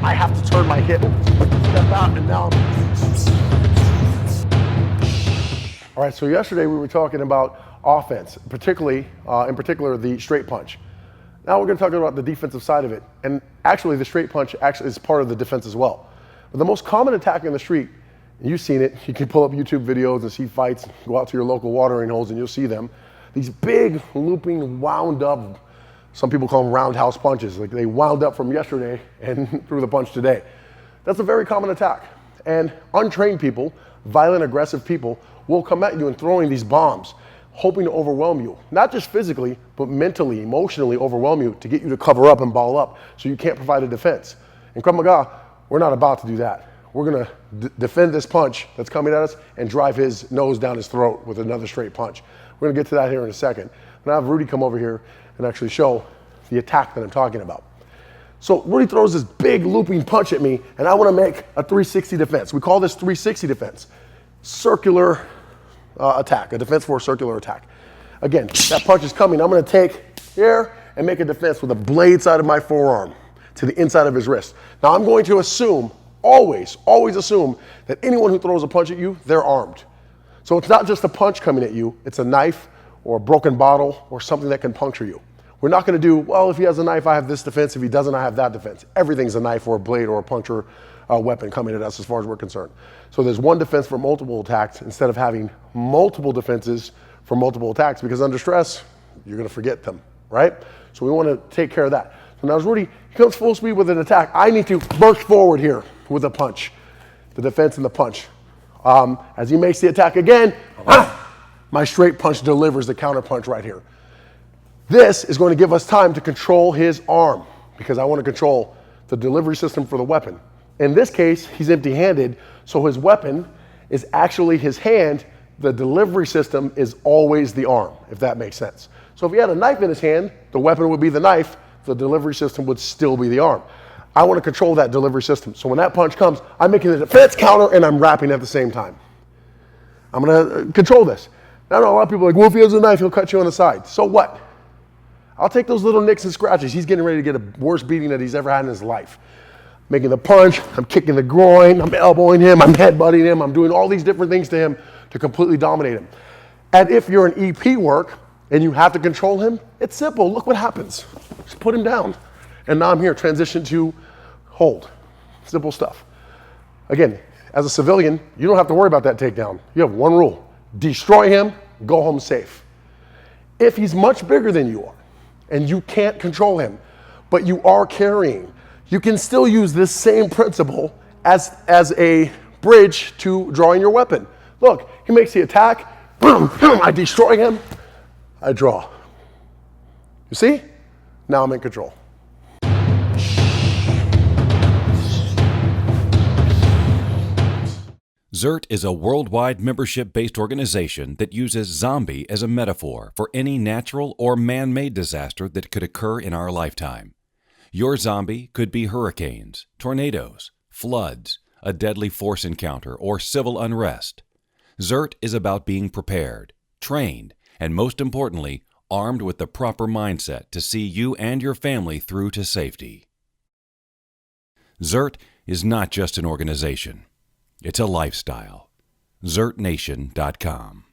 I have to turn my hip, step out, and now all right, so yesterday we were talking about offense, particularly, in particular, the straight punch. Now we're going to talk about the defensive side of it. And actually, the straight punch actually is part of the defense as well. But the most common attack in the street, and you've seen it, you can pull up YouTube videos and see fights, go out to your local watering holes and you'll see them. These big, looping, wound up, some people call them roundhouse punches. Like they wound up from yesterday and threw the punch today. That's a very common attack. And untrained people, violent, aggressive people, will come at you and throwing these bombs, hoping to overwhelm you. Not just physically, but mentally, emotionally overwhelm you to get you to cover up and ball up so you can't provide a defense. In Krav Maga, we're not about to do that. We're gonna defend this punch that's coming at us and drive his nose down his throat with another straight punch. We're gonna get to that here in a second. I'm gonna have Rudy come over here and actually show the attack that I'm talking about. So Rudy throws this big looping punch at me and I wanna make a 360 defense. We call this 360 defense. Circular attack, a defense for a circular attack. Again, that punch is coming. I'm gonna take here and make a defense with the blade side of my forearm to the inside of his wrist. Now I'm going to assume, always assume that anyone who throws a punch at you, they're armed. So it's not just a punch coming at you, it's a knife or a broken bottle or something that can puncture you. We're not gonna do, well, if he has a knife, I have this defense. If he doesn't, I have that defense. Everything's a knife or a blade or a puncture weapon coming at us as far as we're concerned. So there's one defense for multiple attacks instead of having multiple defenses for multiple attacks, because under stress, you're gonna forget them, right? So we wanna take care of that. So now as Rudy, he comes full speed with an attack, I need to burst forward here with a punch, the defense and the punch. As he makes the attack again, my straight punch delivers the counter punch right here. This is going to give us time to control his arm because I want to control the delivery system for the weapon. In this case, he's empty-handed, so his weapon is actually his hand. The delivery system is always the arm, if that makes sense. So if he had a knife in his hand, the weapon would be the knife, the delivery system would still be the arm. I want to control that delivery system. So when that punch comes, I'm making the defense counter and I'm wrapping at the same time. I'm going to control this. Now, I know a lot of people are like, well, if he has a knife, he'll cut you on the side. So what? I'll take those little nicks and scratches. He's getting ready to get a worse beating that he's ever had in his life. Making the punch, I'm kicking the groin, I'm elbowing him, I'm headbutting him, I'm doing all these different things to him to completely dominate him. And if you're an EP work and you have to control him, it's simple. Look what happens. Just put him down. And now I'm here, transition to hold. Simple stuff. Again, as a civilian, you don't have to worry about that takedown. You have one rule. Destroy him, go home safe. If he's much bigger than you are and you can't control him, but you are carrying, you can still use this same principle as a bridge to drawing your weapon. Look, he makes the attack, boom, boom, I destroy him, I draw. You see? Now I'm in control. ZERT is a worldwide membership-based organization that uses zombie as a metaphor for any natural or man-made disaster that could occur in our lifetime. Your zombie could be hurricanes, tornadoes, floods, a deadly force encounter, or civil unrest. ZERT is about being prepared, trained, and most importantly, armed with the proper mindset to see you and your family through to safety. ZERT is not just an organization. It's a lifestyle. ZERTNation.com